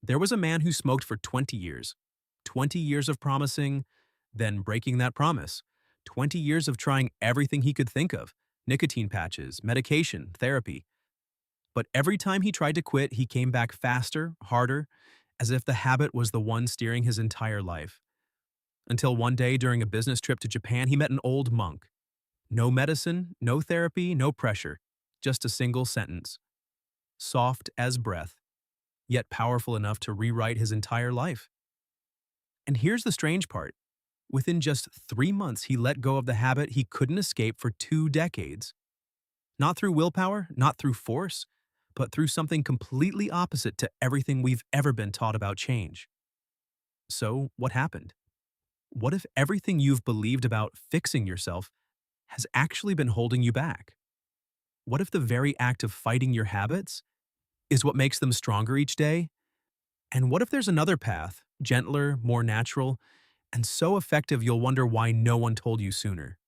There was a man who smoked for 20 years. 20 years of promising, then breaking that promise. 20 years of trying everything he could think of: nicotine patches, medication, therapy. But every time he tried to quit, he came back faster, harder, as if the habit was the one steering his entire life. Until one day during a business trip to Japan, he met an old monk. No medicine, no therapy, no pressure, just a single sentence. Soft as breath, yet powerful enough to rewrite his entire life. And here's the strange part. Within just 3 months, he let go of the habit he couldn't escape for 2 decades. Not through willpower, not through force, but through something completely opposite to everything we've ever been taught about change. So, what happened? What if everything you've believed about fixing yourself has actually been holding you back? What if the very act of fighting your habits is what makes them stronger each day? And what if there's another path, gentler, more natural, and so effective you'll wonder why no one told you sooner?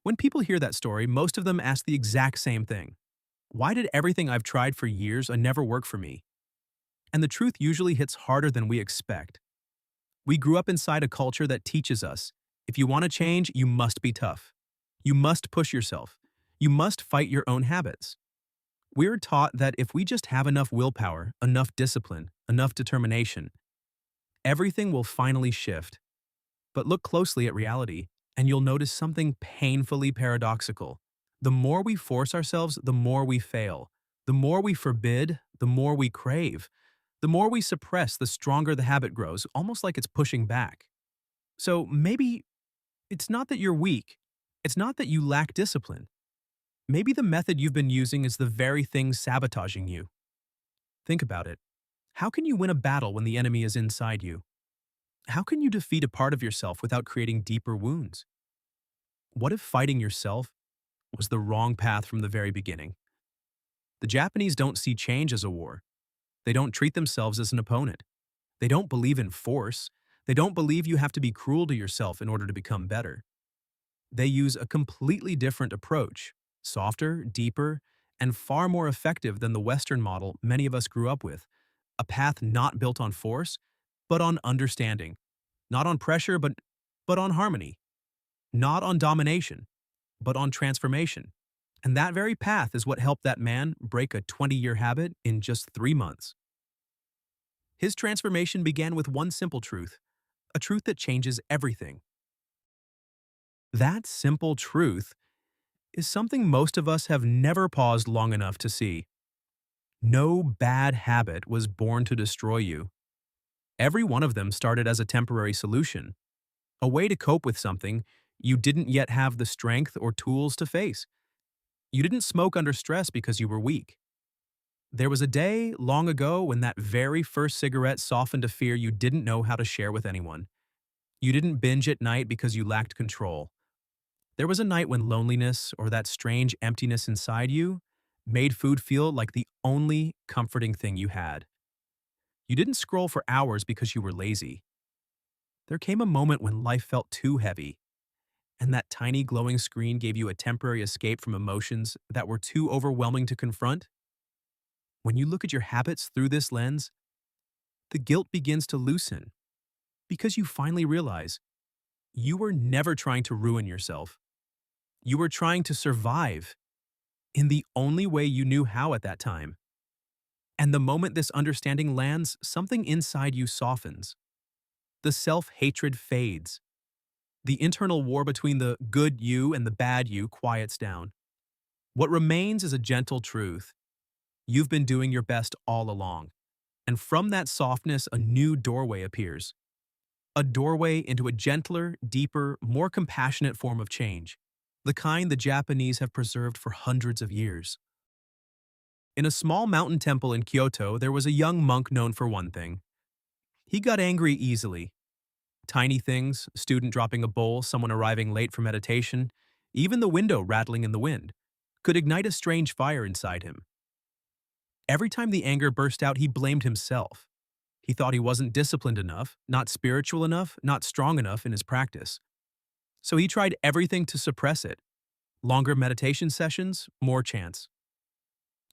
When people hear that story, most of them ask the exact same thing. Why did everything I've tried for years never work for me? And the truth usually hits harder than we expect. We grew up inside a culture that teaches us, if you want to change, you must be tough. You must push yourself. You must fight your own habits. We're taught that if we just have enough willpower, enough discipline, enough determination, everything will finally shift. But look closely at reality, and you'll notice something painfully paradoxical. The more we force ourselves, the more we fail. The more we forbid, the more we crave. The more we suppress, the stronger the habit grows, almost like it's pushing back. So maybe it's not that you're weak. It's not that you lack discipline. Maybe the method you've been using is the very thing sabotaging you. Think about it. How can you win a battle when the enemy is inside you? How can you defeat a part of yourself without creating deeper wounds? What if fighting yourself was the wrong path from the very beginning? The Japanese don't see change as a war. They don't treat themselves as an opponent. They don't believe in force. They don't believe you have to be cruel to yourself in order to become better. They use a completely different approach, softer, deeper, and far more effective than the Western model many of us grew up with. A path not built on force, but on understanding. Not on pressure, but on harmony. Not on domination, but on transformation. And that very path is what helped that man break a 20-year habit in just 3 months. His transformation began with one simple truth, a truth that changes everything. That simple truth is something most of us have never paused long enough to see. No bad habit was born to destroy you. Every one of them started as a temporary solution, a way to cope with something you didn't yet have the strength or tools to face. You didn't smoke under stress because you were weak. There was a day long ago when that very first cigarette softened a fear you didn't know how to share with anyone. You didn't binge at night because you lacked control. There was a night when loneliness or that strange emptiness inside you made food feel like the only comforting thing you had. You didn't scroll for hours because you were lazy. There came a moment when life felt too heavy, and that tiny glowing screen gave you a temporary escape from emotions that were too overwhelming to confront. When you look at your habits through this lens, the guilt begins to loosen because you finally realize you were never trying to ruin yourself. You were trying to survive in the only way you knew how at that time. And the moment this understanding lands, something inside you softens. The self-hatred fades. The internal war between the good you and the bad you quiets down. What remains is a gentle truth. You've been doing your best all along. And from that softness, a new doorway appears. A doorway into a gentler, deeper, more compassionate form of change. The kind the Japanese have preserved for hundreds of years. In a small mountain temple in Kyoto, there was a young monk known for one thing. He got angry easily. Tiny things, a student dropping a bowl, someone arriving late for meditation, even the window rattling in the wind, could ignite a strange fire inside him. Every time the anger burst out, he blamed himself. He thought he wasn't disciplined enough, not spiritual enough, not strong enough in his practice. So he tried everything to suppress it. Longer meditation sessions, more chants.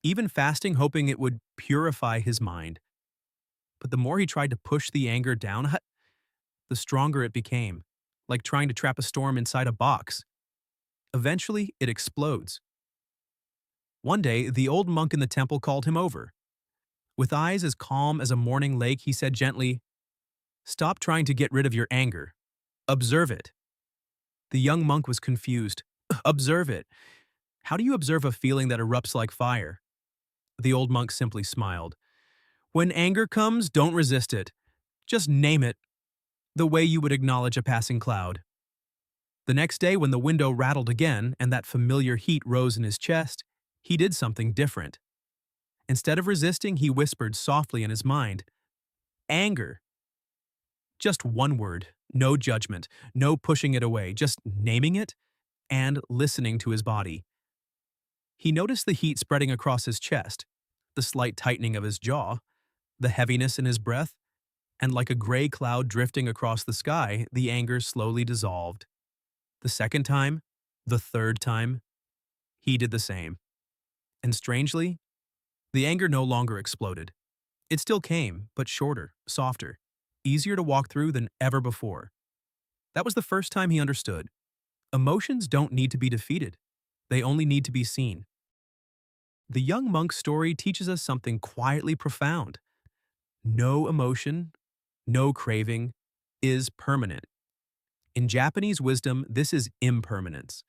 even fasting, hoping it would purify his mind. But the more he tried to push the anger down, the stronger it became, like trying to trap a storm inside a box. Eventually, it explodes. One day, the old monk in the temple called him over. With eyes as calm as a morning lake, he said gently, "Stop trying to get rid of your anger. Observe it." The young monk was confused. Observe it? How do you observe a feeling that erupts like fire? The old monk simply smiled. When anger comes, don't resist it. Just name it, the way you would acknowledge a passing cloud. The next day, when the window rattled again and that familiar heat rose in his chest, he did something different. Instead of resisting, he whispered softly in his mind, anger. Just one word, no judgment, no pushing it away, just naming it and listening to his body. He noticed the heat spreading across his chest, the slight tightening of his jaw, the heaviness in his breath, and like a gray cloud drifting across the sky, the anger slowly dissolved. The second time, the third time, he did the same. And strangely, the anger no longer exploded. It still came, but shorter, softer, easier to walk through than ever before. That was the first time he understood. Emotions don't need to be defeated. They only need to be seen. The young monk's story teaches us something quietly profound. No emotion, no craving, is permanent. In Japanese wisdom, this is impermanence.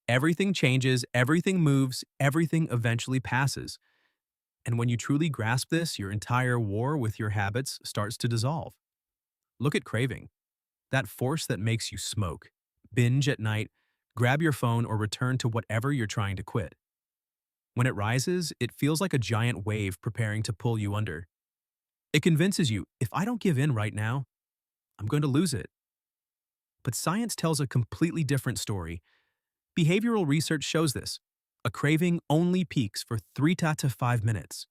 Everything changes, everything moves, everything eventually passes. And when you truly grasp this, your entire war with your habits starts to dissolve. Look at craving, that force that makes you smoke, binge at night, grab your phone, or return to whatever you're trying to quit. When it rises, it feels like a giant wave preparing to pull you under. It convinces you, if I don't give in right now, I'm going to lose it. But science tells a completely different story. Behavioral research shows this. A craving only peaks for 3 to 5 minutes.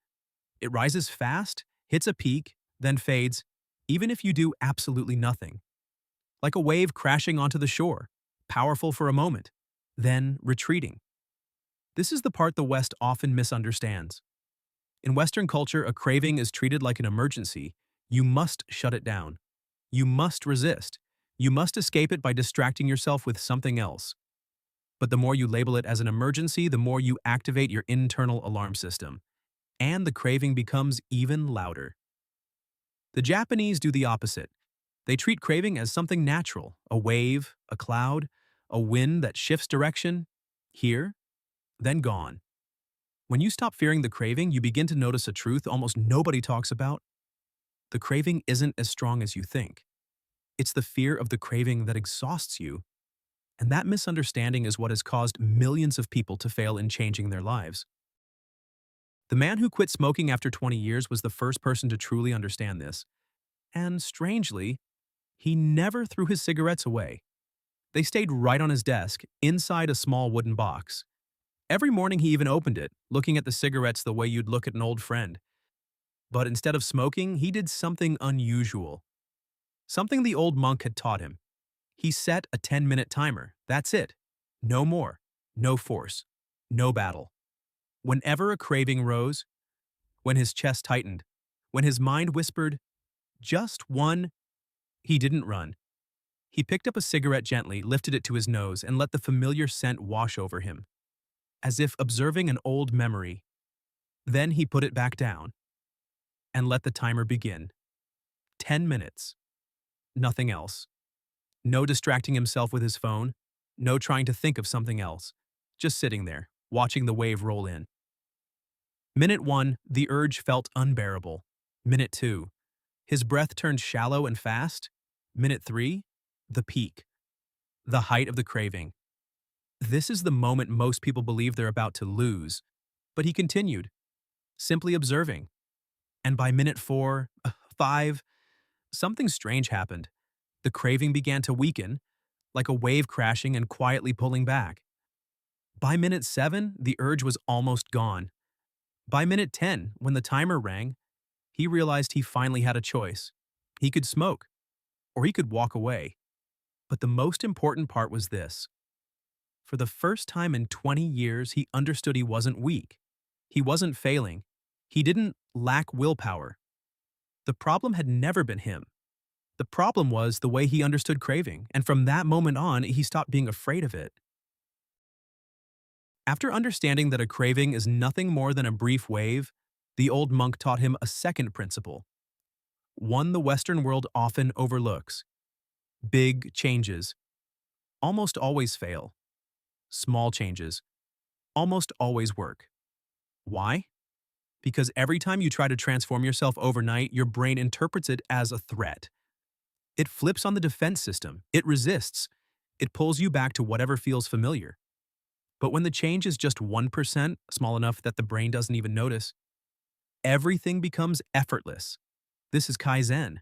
It rises fast, hits a peak, then fades, even if you do absolutely nothing. Like a wave crashing onto the shore, powerful for a moment, then retreating. This is the part the West often misunderstands. In Western culture, a craving is treated like an emergency. You must shut it down. You must resist. You must escape it by distracting yourself with something else. But the more you label it as an emergency, the more you activate your internal alarm system. And the craving becomes even louder. The Japanese do the opposite. They treat craving as something natural, a wave, a cloud, a wind that shifts direction, here, then gone. When you stop fearing the craving, you begin to notice a truth almost nobody talks about. The craving isn't as strong as you think. It's the fear of the craving that exhausts you. And that misunderstanding is what has caused millions of people to fail in changing their lives. The man who quit smoking after 20 years was the first person to truly understand this. And strangely, he never threw his cigarettes away. They stayed right on his desk, inside a small wooden box. Every morning he even opened it, looking at the cigarettes the way you'd look at an old friend. But instead of smoking, he did something unusual. Something the old monk had taught him. He set a 10-minute timer. That's it. No more. No force. No battle. Whenever a craving rose, when his chest tightened, when his mind whispered, just one, he didn't run. He picked up a cigarette gently, lifted it to his nose, and let the familiar scent wash over him, as if observing an old memory. Then he put it back down and let the timer begin. 10 minutes. Nothing else. No distracting himself with his phone. No trying to think of something else. Just sitting there, watching the wave roll in. Minute 1, the urge felt unbearable. Minute 2, his breath turned shallow and fast. Minute 3, the peak. The height of the craving. This is the moment most people believe they're about to lose. But he continued, simply observing. And by minute 4, 5, something strange happened. The craving began to weaken, like a wave crashing and quietly pulling back. By minute 7, the urge was almost gone. By minute 10, when the timer rang, he realized he finally had a choice. He could smoke, or he could walk away. But the most important part was this. For the first time in 20 years, he understood he wasn't weak. He wasn't failing. He didn't lack willpower. The problem had never been him. The problem was the way he understood craving, and from that moment on, he stopped being afraid of it. After understanding that a craving is nothing more than a brief wave, the old monk taught him a second principle, one the Western world often overlooks. Big changes almost always fail. Small changes almost always work. Why? Because every time you try to transform yourself overnight, your brain interprets it as a threat. It flips on the defense system. It resists. It pulls you back to whatever feels familiar. But when the change is just 1%, small enough that the brain doesn't even notice, everything becomes effortless. This is Kaizen,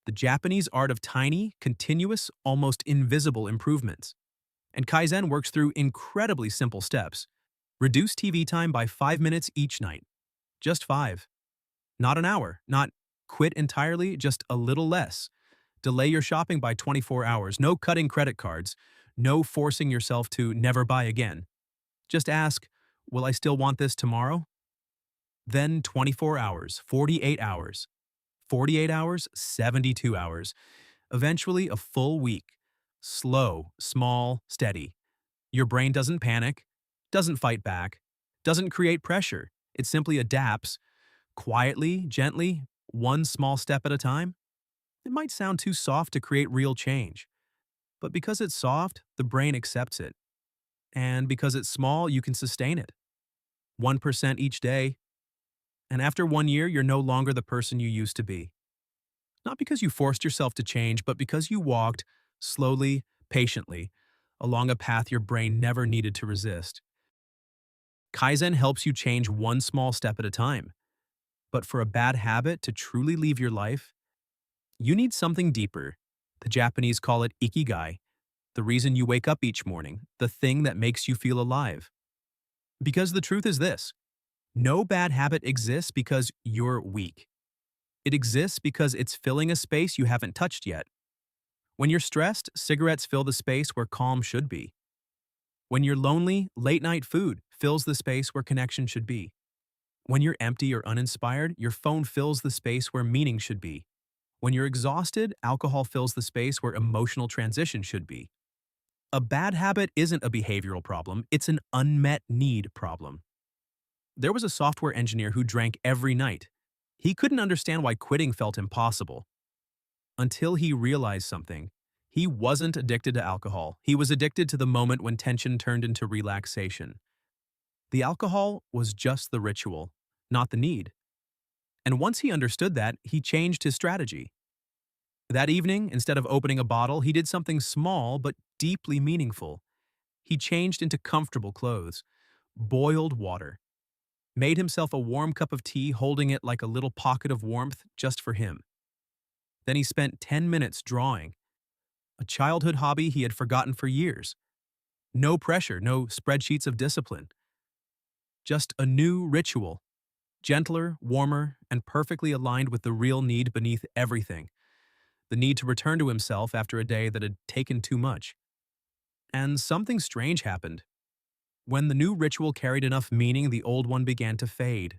the Japanese art of tiny, continuous, almost invisible improvements. And Kaizen works through incredibly simple steps. Reduce TV time by 5 minutes each night. Just 5. Not an hour. Not quit entirely, just a little less. Delay your shopping by 24 hours. No cutting credit cards. No forcing yourself to never buy again. Just ask, will I still want this tomorrow? Then 24 hours, 48 hours, 48 hours, 72 hours. Eventually a full week. Slow, small, steady. Your brain doesn't panic, doesn't fight back, doesn't create pressure. It simply adapts, quietly, gently, one small step at a time. It might sound too soft to create real change, but because it's soft, the brain accepts it. And because it's small, you can sustain it. 1% each day. And after 1 year, you're no longer the person you used to be. Not because you forced yourself to change, but because you walked, slowly, patiently, along a path your brain never needed to resist. Kaizen helps you change one small step at a time. But for a bad habit to truly leave your life, you need something deeper. The Japanese call it ikigai, the reason you wake up each morning, the thing that makes you feel alive. Because the truth is this: no bad habit exists because you're weak. It exists because it's filling a space you haven't touched yet. When you're stressed, cigarettes fill the space where calm should be. When you're lonely, late-night food fills the space where connection should be. When you're empty or uninspired, your phone fills the space where meaning should be. When you're exhausted, alcohol fills the space where emotional transition should be. A bad habit isn't a behavioral problem, it's an unmet need problem. There was a software engineer who drank every night. He couldn't understand why quitting felt impossible. Until he realized something. He wasn't addicted to alcohol. He was addicted to the moment when tension turned into relaxation. The alcohol was just the ritual, not the need. And once he understood that, he changed his strategy. That evening, instead of opening a bottle, he did something small but deeply meaningful. He changed into comfortable clothes, boiled water, made himself a warm cup of tea, holding it like a little pocket of warmth just for him. Then he spent 10 minutes drawing, a childhood hobby he had forgotten for years. No pressure, no spreadsheets of discipline. Just a new ritual, gentler, warmer, and perfectly aligned with the real need beneath everything. The need to return to himself after a day that had taken too much. And something strange happened. When the new ritual carried enough meaning, the old one began to fade.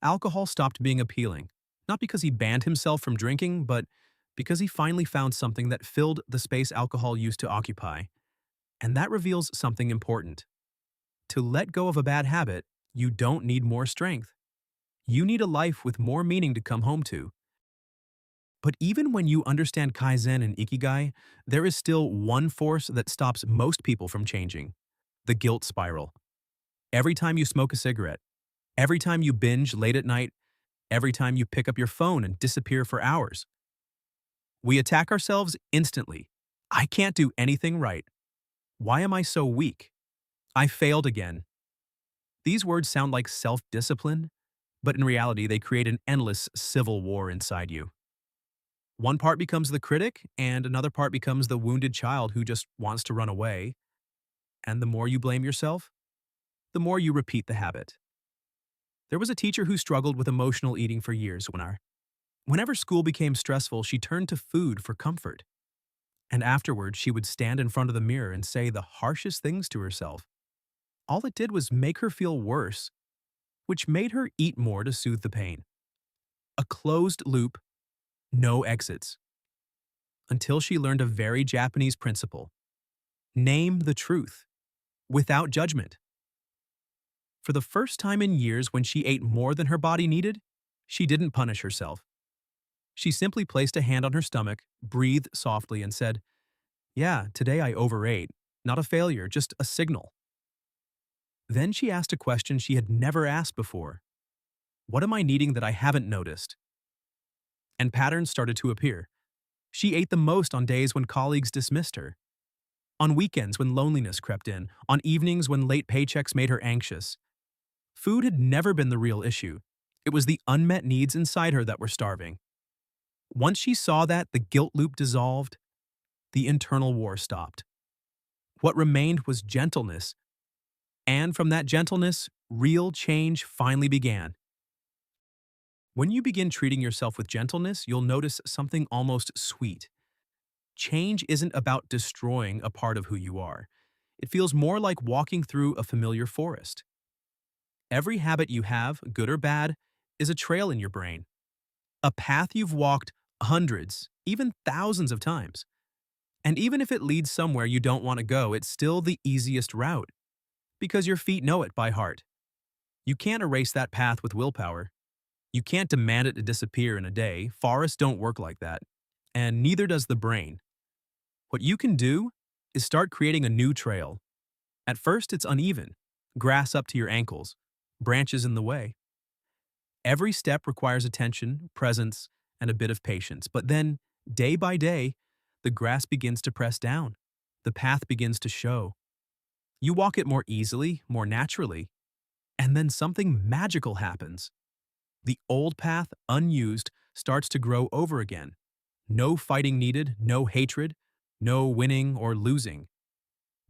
Alcohol stopped being appealing, not because he banned himself from drinking, but because he finally found something that filled the space alcohol used to occupy. And that reveals something important. To let go of a bad habit, you don't need more strength. You need a life with more meaning to come home to. But even when you understand Kaizen and Ikigai, there is still one force that stops most people from changing: the guilt spiral. Every time you smoke a cigarette, every time you binge late at night, every time you pick up your phone and disappear for hours, we attack ourselves instantly. I can't do anything right. Why am I so weak? I failed again. These words sound like self-discipline, but in reality, they create an endless civil war inside you. One part becomes the critic, and another part becomes the wounded child who just wants to run away. And the more you blame yourself, the more you repeat the habit. There was a teacher who struggled with emotional eating for years. Whenever school became stressful, she turned to food for comfort. And afterwards, she would stand in front of the mirror and say the harshest things to herself. All it did was make her feel worse. which made her eat more to soothe the pain. A closed loop, no exits, until she learned a very Japanese principle: name the truth, without judgment. For the first time in years, when she ate more than her body needed, she didn't punish herself. She simply placed a hand on her stomach, breathed softly, and said, "Yeah, today I overate. Not a failure, just a signal." Then she asked a question she had never asked before: "What am I needing that I haven't noticed?" And patterns started to appear. She ate the most on days when colleagues dismissed her, on weekends when loneliness crept in, on evenings when late paychecks made her anxious. Food had never been the real issue. It was the unmet needs inside her that were starving. Once she saw that, the guilt loop dissolved, the internal war stopped. What remained was gentleness, and from that gentleness, real change finally began. When you begin treating yourself with gentleness, you'll notice something almost sweet. Change isn't about destroying a part of who you are. It feels more like walking through a familiar forest. Every habit you have, good or bad, is a trail in your brain, a path you've walked hundreds, even thousands of times. And even if it leads somewhere you don't want to go, it's still the easiest route, because your feet know it by heart. You can't erase that path with willpower. You can't demand it to disappear in a day. Forests don't work like that. And neither does the brain. What you can do is start creating a new trail. At first, it's uneven, grass up to your ankles, branches in the way. Every step requires attention, presence, and a bit of patience. But then, day by day, the grass begins to press down. The path begins to show. You walk it more easily, more naturally, and then something magical happens. The old path, unused, starts to grow over again. No fighting needed, no hatred, no winning or losing.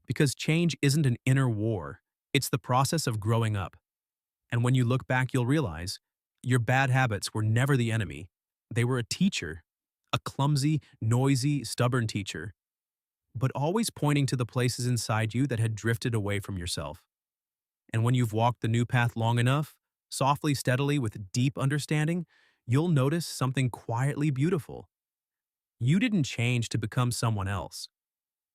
Because change isn't an inner war, it's the process of growing up. And when you look back, you'll realize your bad habits were never the enemy. They were a teacher, a clumsy, noisy, stubborn teacher, but always pointing to the places inside you that had drifted away from yourself. And when you've walked the new path long enough, softly, steadily, with deep understanding, you'll notice something quietly beautiful. You didn't change to become someone else.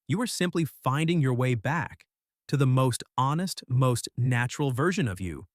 You are simply finding your way back to the most honest, most natural version of you.